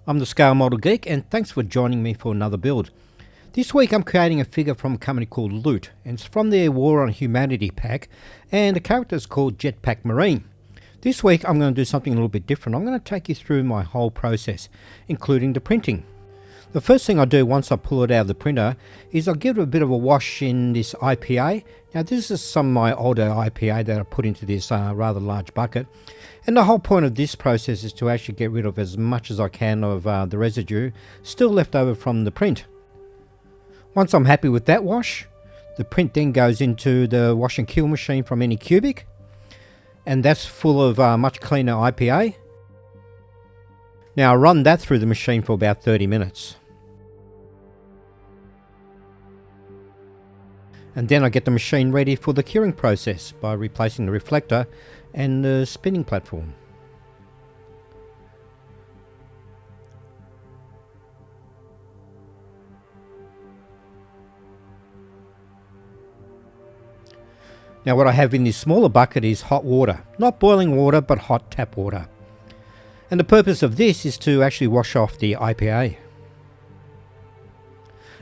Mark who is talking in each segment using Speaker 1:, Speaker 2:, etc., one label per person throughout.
Speaker 1: I'm the Scale Model Geek, and thanks for joining me for another build. This week I'm creating a figure from a company called Loot, and it's from their War on Humanity pack, and the character is called Jetpack Marine. This week I'm going to do something a little bit different. I'm going to take you through my whole process, including the printing. The first thing I do once I pull it out of the printer is I'll give it a bit of a wash in this IPA. Now this is some of my older IPA that I put into this rather large bucket. And the whole point of this process is to actually get rid of as much as I can of the residue still left over from the print. Once I'm happy with that wash, the print then goes into the wash and kill machine from any cubic. And that's full of much cleaner IPA. Now I run that through the machine for about 30 minutes. And then I get the machine ready for the curing process by replacing the reflector and the spinning platform. Now what I have in this smaller bucket is hot water. Not boiling water, but hot tap water. And the purpose of this is to actually wash off the IPA.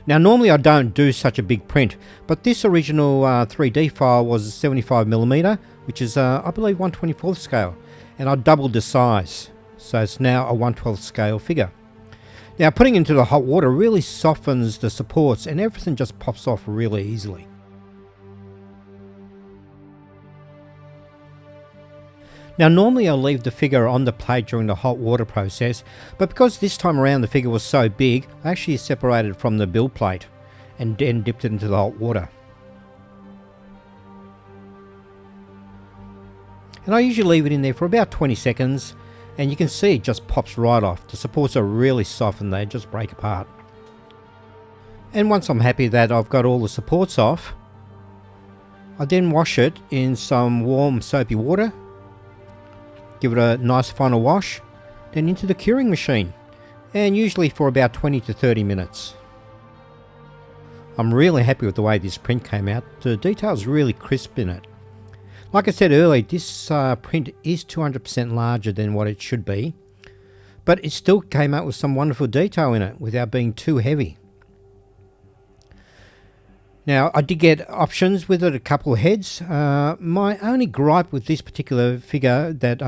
Speaker 1: Now normally I don't do such a big print, but this original 3D file was 75mm, which is I believe 1/24 scale, and I doubled the size, so it's now a 1/12 scale figure. Now putting it into the hot water really softens the supports and everything just pops off really easily. Now normally I'll leave the figure on the plate during the hot water process, but because this time around the figure was so big, I actually separated it from the build plate and then dipped it into the hot water. And I usually leave it in there for about 20 seconds, and you can see it just pops right off. The supports are really soft and they just break apart. And once I'm happy that I've got all the supports off, I then wash it in some warm soapy water. Give it a nice final wash, then into the curing machine, and usually for about 20 to 30 minutes. I'm really happy with the way this print came out. The detail's really crisp in it. Like I said earlier, this print is 200% larger than what it should be, but it still came out with some wonderful detail in it without being too heavy. Now I did get options with it, a couple of heads. My only gripe with this particular figure that,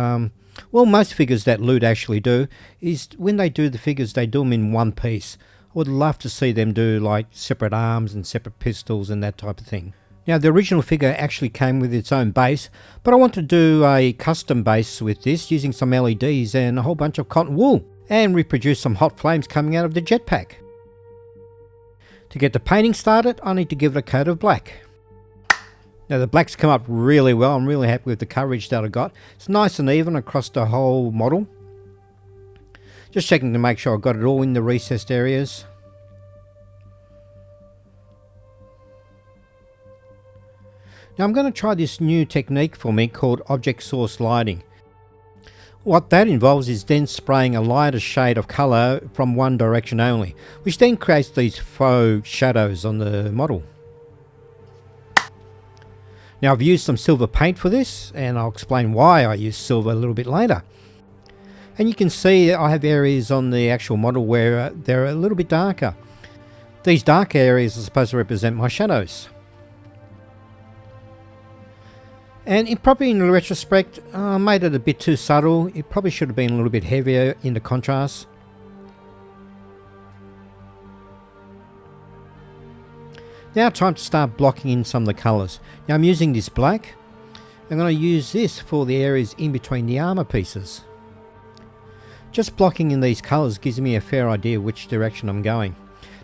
Speaker 1: well, most figures that Loot actually do, is when they do the figures they do them in one piece. I would love to see them do like separate arms and separate pistols and that type of thing. Now the original figure actually came with its own base, but I want to do a custom base with this using some LEDs and a whole bunch of cotton wool and reproduce some hot flames coming out of the jetpack. To get the painting started, I need to give it a coat of black. Now the black's come up really well. I'm really happy with the coverage that I got. It's nice and even across the whole model. Just checking to make sure I've got it all in the recessed areas. Now I'm going to try this new technique for me called object source lighting. What that involves is then spraying a lighter shade of colour from one direction only, which then creates these faux shadows on the model. Now I've used some silver paint for this, and I'll explain why I use silver a little bit later. And you can see I have areas on the actual model where they're a little bit darker. These dark areas are supposed to represent my shadows. And probably in retrospect, I made it a bit too subtle. It probably should have been a little bit heavier in the contrast. Now time to start blocking in some of the colours. Now I'm using this black. I'm going to use this for the areas in between the armour pieces. Just blocking in these colours gives me a fair idea which direction I'm going.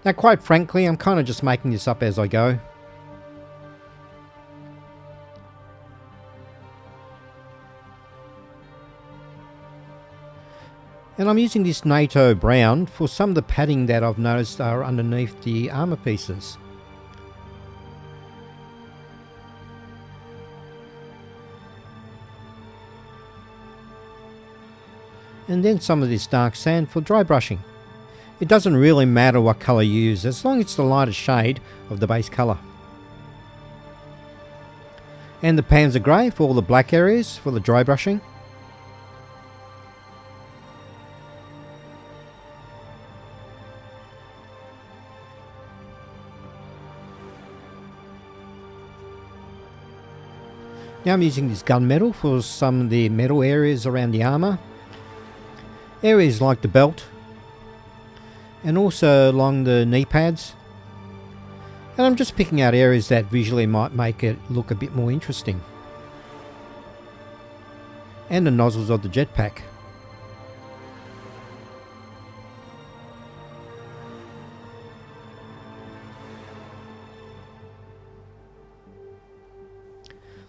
Speaker 1: Now quite frankly, I'm kind of just making this up as I go. And I'm using this NATO brown for some of the padding that I've noticed are underneath the armour pieces. And then some of this dark sand for dry brushing. It doesn't really matter what colour you use as long as it's the lighter shade of the base colour. And the Panzer Grey for all the black areas for the dry brushing. Now I'm using this gunmetal for some of the metal areas around the armour. Areas like the belt and also along the knee pads. And I'm just picking out areas that visually might make it look a bit more interesting. And the nozzles of the jetpack.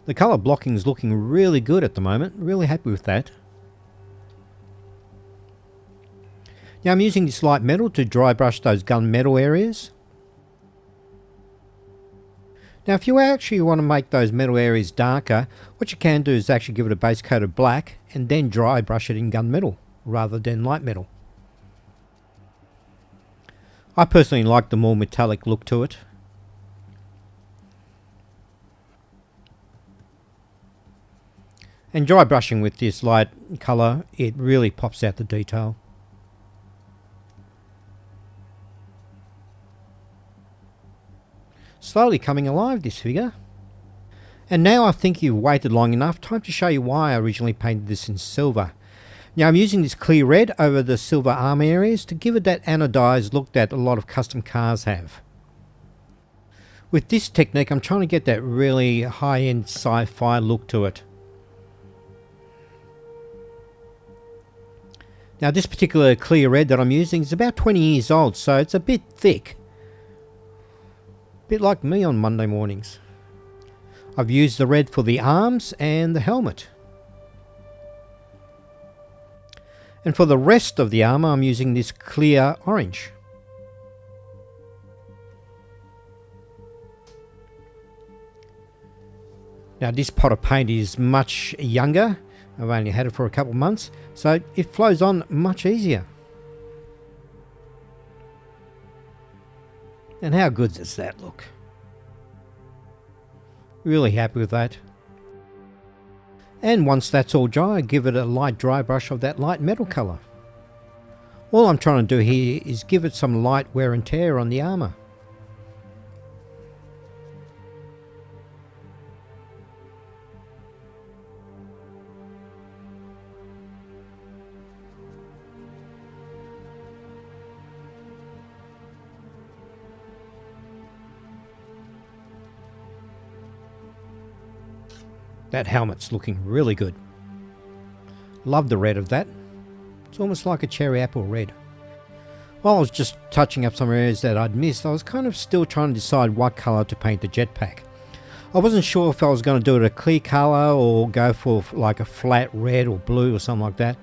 Speaker 1: The colour blocking is looking really good at the moment, really happy with that. Now I'm using this light metal to dry brush those gunmetal areas. Now if you actually want to make those metal areas darker, what you can do is actually give it a base coat of black and then dry brush it in gunmetal rather than light metal. I personally like the more metallic look to it. And dry brushing with this light colour, it really pops out the detail. Slowly coming alive, this figure. And now I think you've waited long enough, time to show you why I originally painted this in silver. Now I'm using this clear red over the silver arm areas to give it that anodized look that a lot of custom cars have. With this technique I'm trying to get that really high-end sci-fi look to it. Now this particular clear red that I'm using is about 20 years old, so it's a bit thick. A bit like me on Monday mornings. I've used the red for the arms and the helmet. And for the rest of the armour I'm using this clear orange. Now this pot of paint is much younger. I've only had it for a couple of months, so it flows on much easier. And how good does that look? Really happy with that. And once that's all dry, I give it a light dry brush of that light metal colour. All I'm trying to do here is give it some light wear and tear on the armour. That helmet's looking really good. Love the red of that. It's almost like a cherry apple red. While I was just touching up some areas that I'd missed, I was kind of still trying to decide what colour to paint the jetpack. I wasn't sure if I was going to do it a clear colour or go for like a flat red or blue or something like that.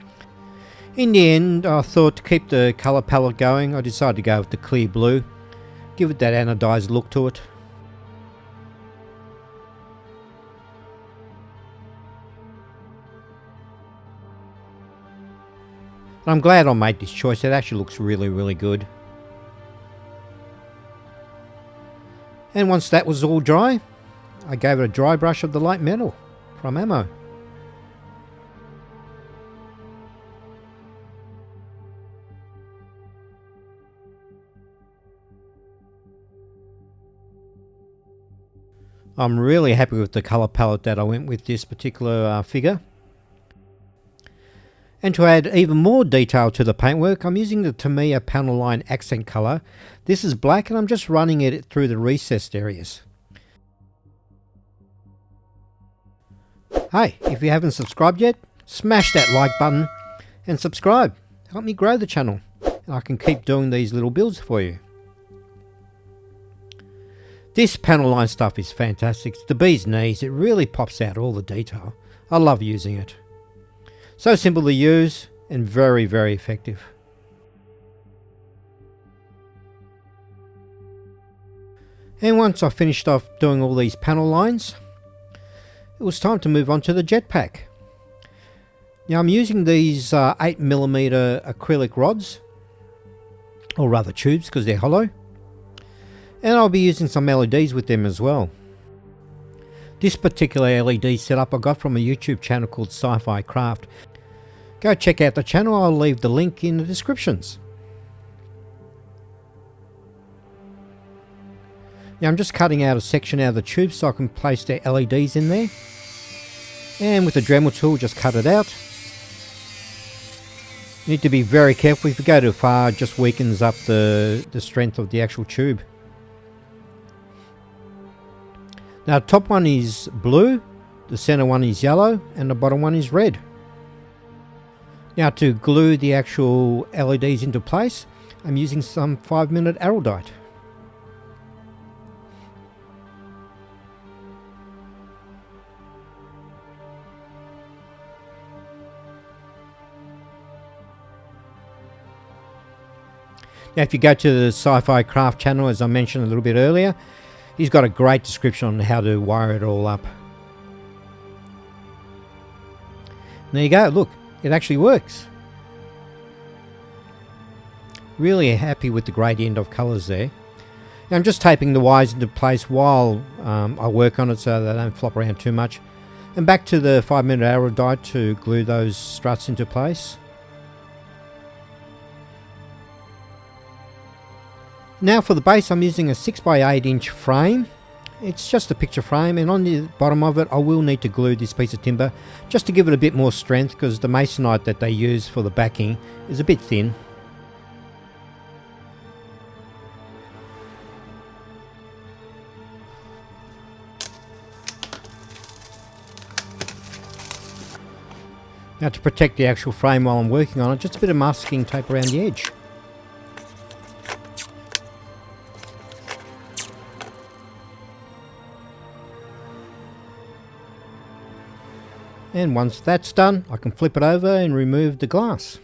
Speaker 1: In the end, I thought to keep the colour palette going, I decided to go with the clear blue. Give it that anodized look to it. And I'm glad I made this choice, it actually looks really, really good. And once that was all dry, I gave it a dry brush of the light metal from Ammo. I'm really happy with the colour palette that I went with this particular figure. And to add even more detail to the paintwork, I'm using the Tamiya panel line accent colour. This is black and I'm just running it through the recessed areas. Hey, if you haven't subscribed yet, smash that like button and subscribe. Help me grow the channel and I can keep doing these little builds for you. This panel line stuff is fantastic. It's the bee's knees. It really pops out all the detail. I love using it. So simple to use and very, very effective. And once I finished off doing all these panel lines, it was time to move on to the jetpack. Now I'm using these 8mm acrylic rods, or rather tubes because they're hollow. And I'll be using some LEDs with them as well. This particular LED setup I got from a YouTube channel called SciFi Crafts. Go check out the channel, I'll leave the link in the descriptions. Now I'm just cutting out a section out of the tube so I can place the LEDs in there. And with the Dremel tool, just cut it out. You need to be very careful. If you go too far, it just weakens up the strength of the actual tube. Now the top one is blue, the center one is yellow, and the bottom one is red. Now to glue the actual LEDs into place, I'm using some 5-minute Anodized. Now if you go to the SciFi Craft channel, as I mentioned a little bit earlier, he's got a great description on how to wire it all up. And there you go, look, it actually works. Really happy with the gradient of colours there. Now I'm just taping the wires into place while I work on it so they don't flop around too much. And back to the 5-minute Anodized to glue those struts into place. Now for the base, I'm using a 6x8 inch frame. It's just a picture frame, and on the bottom of it I will need to glue this piece of timber just to give it a bit more strength, because the masonite that they use for the backing is a bit thin. Now to protect the actual frame while I'm working on it, just a bit of masking tape around the edge. And once that's done, I can flip it over and remove the glass.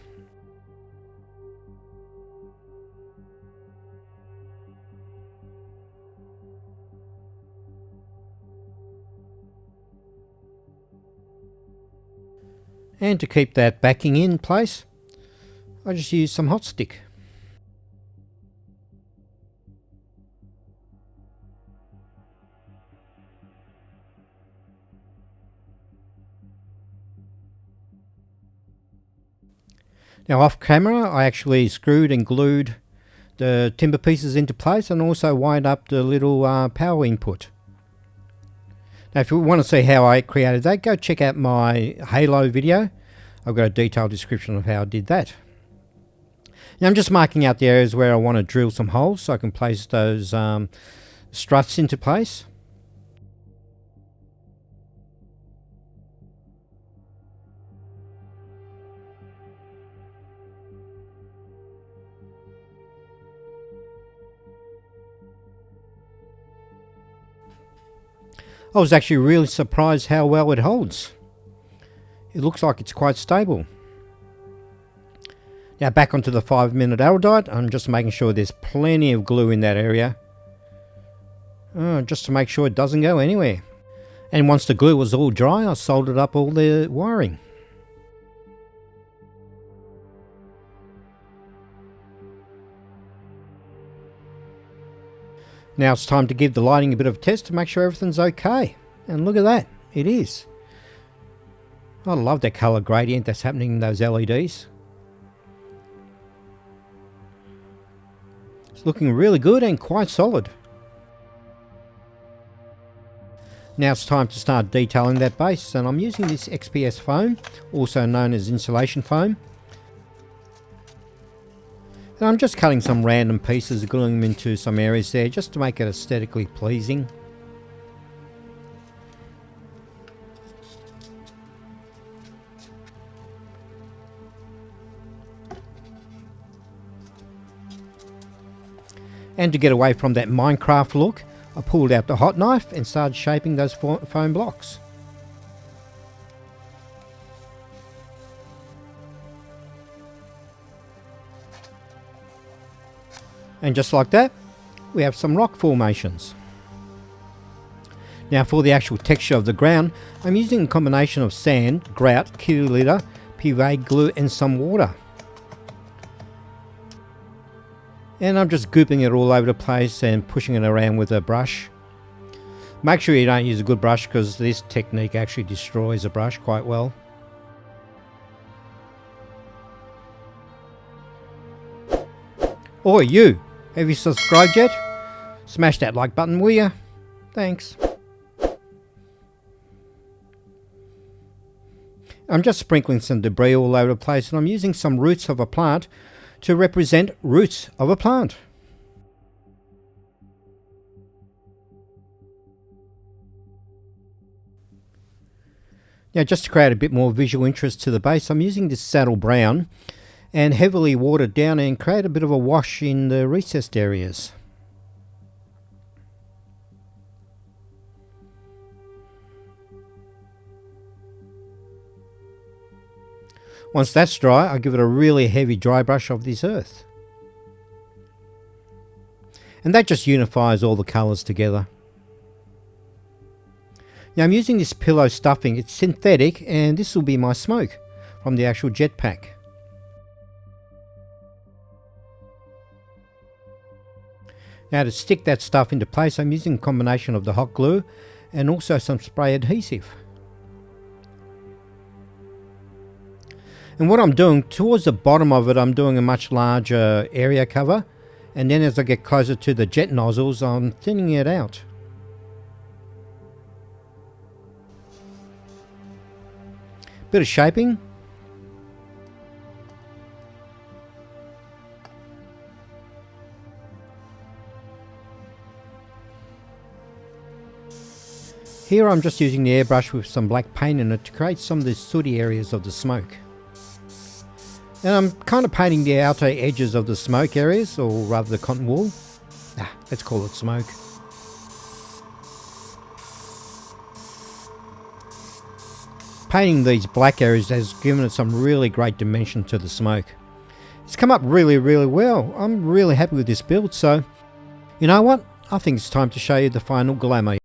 Speaker 1: And to keep that backing in place, I just use some hot stick. Now off camera, I actually screwed and glued the timber pieces into place and also wired up the little power input. Now if you want to see how I created that, go check out my Halo video. I've got a detailed description of how I did that. Now I'm just marking out the areas where I want to drill some holes so I can place those struts into place. I was actually really surprised how well it holds. It looks like it's quite stable. Now back onto the 5-minute Anodized, I'm just making sure there's plenty of glue in that area. Just to make sure it doesn't go anywhere. And once the glue was all dry, I soldered up all the wiring. Now it's time to give the lighting a bit of a test to make sure everything's okay. And look at that, it is. I love that colour gradient that's happening in those LEDs. It's looking really good and quite solid. Now it's time to start detailing that base, and I'm using this XPS foam, also known as insulation foam. And I'm just cutting some random pieces, gluing them into some areas there just to make it aesthetically pleasing. And to get away from that Minecraft look, I pulled out the hot knife and started shaping those foam blocks. And just like that, we have some rock formations. Now for the actual texture of the ground, I'm using a combination of sand, grout, kitty litter, PVA glue and some water. And I'm just gooping it all over the place and pushing it around with a brush. Make sure you don't use a good brush, because this technique actually destroys a brush quite well. Oi you! Have you subscribed yet? Smash that like button, will ya? Thanks. I'm just sprinkling some debris all over the place, and I'm using some roots of a plant to represent roots of a plant. Now, just to create a bit more visual interest to the base, I'm using this saddle brown and heavily watered down and create a bit of a wash in the recessed areas. Once that's dry, I give it a really heavy dry brush of this earth. And that just unifies all the colours together. Now I'm using this pillow stuffing. It's synthetic, and this will be my smoke from the actual jetpack. Now to stick that stuff into place, I'm using a combination of the hot glue and also some spray adhesive. And what I'm doing, towards the bottom of it, I'm doing a much larger area cover. And then as I get closer to the jet nozzles, I'm thinning it out. Bit of shaping. Here I'm just using the airbrush with some black paint in it to create some of the sooty areas of the smoke. And I'm kind of painting the outer edges of the smoke areas, or rather the cotton wool. Let's call it smoke. Painting these black areas has given it some really great dimension to the smoke. It's come up really well. I'm really happy with this build, so you know what? I think it's time to show you the final glamour